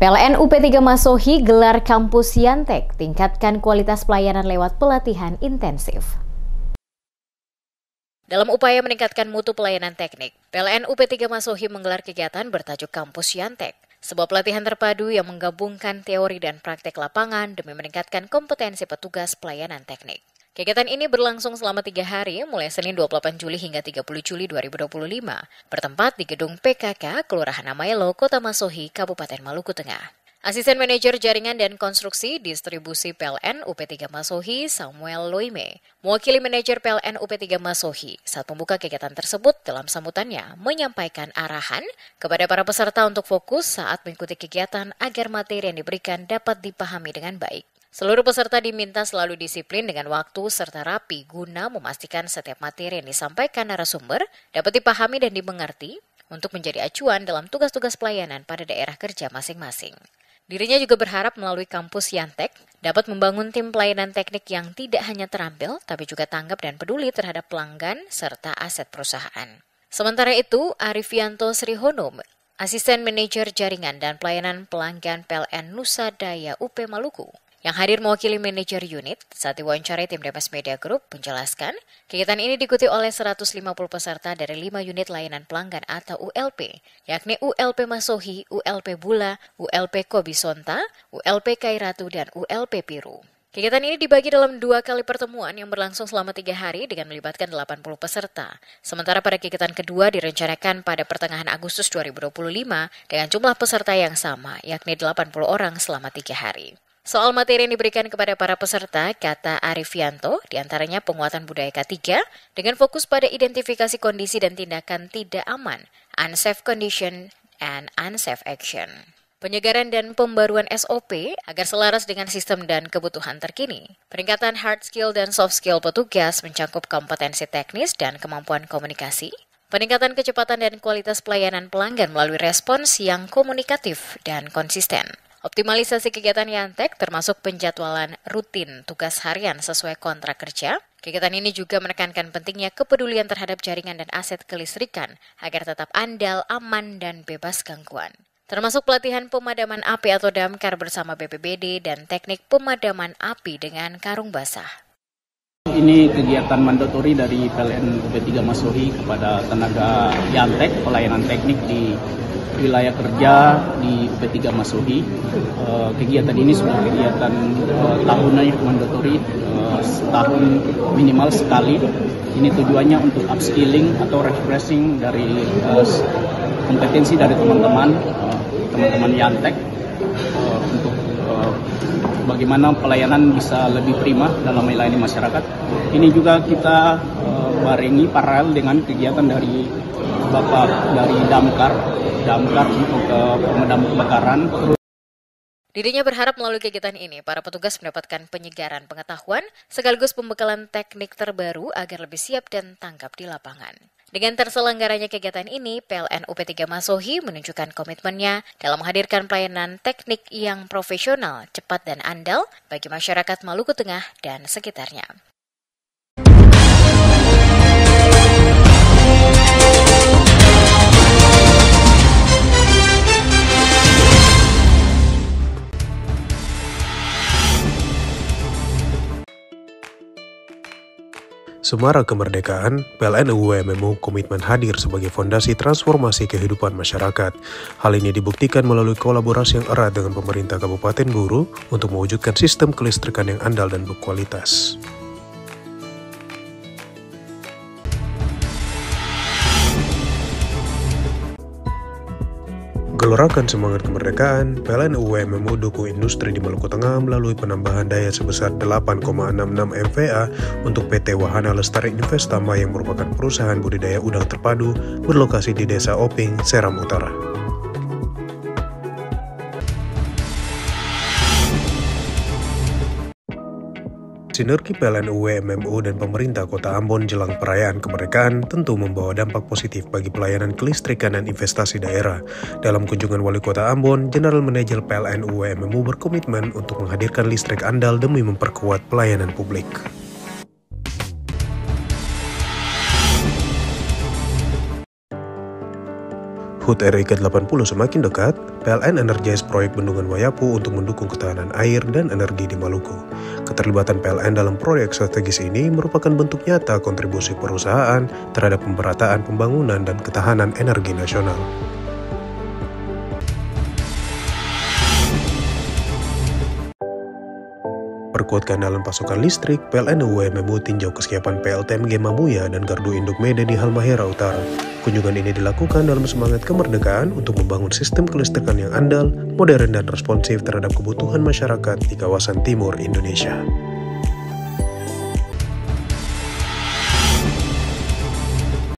PLN UP3 Masohi gelar kampus Yantek, tingkatkan kualitas pelayanan lewat pelatihan intensif. Dalam upaya meningkatkan mutu pelayanan teknik, PLN UP3 Masohi menggelar kegiatan bertajuk Kampus Yantek, sebuah pelatihan terpadu yang menggabungkan teori dan praktek lapangan demi meningkatkan kompetensi petugas pelayanan teknik. Kegiatan ini berlangsung selama 3 hari, mulai Senin 28 Juli hingga 30 Juli 2025, bertempat di Gedung PKK, Kelurahan Amaelo, Kota Masohi, Kabupaten Maluku Tengah. Asisten Manajer Jaringan dan Konstruksi Distribusi PLN UP3 Masohi, Samuel Loime, mewakili Manajer PLN UP3 Masohi, saat membuka kegiatan tersebut dalam sambutannya menyampaikan arahan kepada para peserta untuk fokus saat mengikuti kegiatan agar materi yang diberikan dapat dipahami dengan baik. Seluruh peserta diminta selalu disiplin dengan waktu serta rapi guna memastikan setiap materi yang disampaikan narasumber dapat dipahami dan dimengerti untuk menjadi acuan dalam tugas-tugas pelayanan pada daerah kerja masing-masing. Dirinya juga berharap melalui kampus Yantek dapat membangun tim pelayanan teknik yang tidak hanya terampil tapi juga tanggap dan peduli terhadap pelanggan serta aset perusahaan. Sementara itu, Arifianto Srihono, Asisten Manajer Jaringan dan Pelayanan Pelanggan PLN Nusa Daya UP Maluku, yang hadir mewakili manajer unit saat diwawancarai tim Demes Media Group menjelaskan, kegiatan ini diikuti oleh 150 peserta dari 5 unit layanan pelanggan atau ULP, yakni ULP Masohi, ULP Bula, ULP Kobisonta, ULP Kairatu, dan ULP Piru. Kegiatan ini dibagi dalam 2 kali pertemuan yang berlangsung selama 3 hari dengan melibatkan 80 peserta. Sementara pada kegiatan kedua direncanakan pada pertengahan Agustus 2025 dengan jumlah peserta yang sama, yakni 80 orang selama 3 hari. Soal materi yang diberikan kepada para peserta, kata Arifianto, diantaranya penguatan budaya K3 dengan fokus pada identifikasi kondisi dan tindakan tidak aman, unsafe condition, and unsafe action. Penyegaran dan pembaruan SOP agar selaras dengan sistem dan kebutuhan terkini. Peningkatan hard skill dan soft skill petugas mencakup kompetensi teknis dan kemampuan komunikasi. Peningkatan kecepatan dan kualitas pelayanan pelanggan melalui respons yang komunikatif dan konsisten. Optimalisasi kegiatan Yantek termasuk penjadwalan rutin tugas harian sesuai kontrak kerja. Kegiatan ini juga menekankan pentingnya kepedulian terhadap jaringan dan aset kelistrikan agar tetap andal, aman, dan bebas gangguan. Termasuk pelatihan pemadaman api atau damkar bersama BPBD dan teknik pemadaman api dengan karung basah. Ini kegiatan mandatori dari PLN UP3 Masohi kepada tenaga Yantek, pelayanan teknik di wilayah kerja di UP3 Masohi. Kegiatan ini sebuah kegiatan tahunan mandatori, setahun minimal sekali. Ini tujuannya untuk upskilling atau refreshing dari kompetensi dari teman-teman Yantek untuk bagaimana pelayanan bisa lebih prima dalam melayani masyarakat. Ini juga kita barengi paralel dengan kegiatan dari Bapak dari damkar untuk pemadam kebakaran. Dirinya berharap melalui kegiatan ini, para petugas mendapatkan penyegaran pengetahuan sekaligus pembekalan teknik terbaru agar lebih siap dan tanggap di lapangan. Dengan terselenggaranya kegiatan ini, PLN UP3 Masohi menunjukkan komitmennya dalam menghadirkan pelayanan teknik yang profesional, cepat, dan andal bagi masyarakat Maluku Tengah dan sekitarnya. Semarak kemerdekaan, PLN UMMU komitmen hadir sebagai fondasi transformasi kehidupan masyarakat. Hal ini dibuktikan melalui kolaborasi yang erat dengan pemerintah Kabupaten Buru untuk mewujudkan sistem kelistrikan yang andal dan berkualitas. Gelorkan semangat kemerdekaan, PLN UMMU dukung industri di Maluku Tengah melalui penambahan daya sebesar 8,66 MVA untuk PT Wahana Lestari Investama yang merupakan perusahaan budidaya udang terpadu berlokasi di Desa Oping, Seram Utara. Sinergi PLN UMMU dan pemerintah Kota Ambon jelang perayaan kemerdekaan tentu membawa dampak positif bagi pelayanan kelistrikan dan investasi daerah. Dalam kunjungan Wali Kota Ambon, General Manager PLN UMMU berkomitmen untuk menghadirkan listrik andal demi memperkuat pelayanan publik. HUT RI ke-80 semakin dekat, PLN Energize proyek Bendungan Wayapu untuk mendukung ketahanan air dan energi di Maluku. Keterlibatan PLN dalam proyek strategis ini merupakan bentuk nyata kontribusi perusahaan terhadap pemerataan pembangunan dan ketahanan energi nasional. Perkuat keandalan pasokan listrik, PLN UMMU tinjau kesiapan PLTMG Mamuya dan Gardu Induk Mede di Halmahera Utara. Kunjungan ini dilakukan dalam semangat kemerdekaan untuk membangun sistem kelistrikan yang andal, modern dan responsif terhadap kebutuhan masyarakat di kawasan timur Indonesia.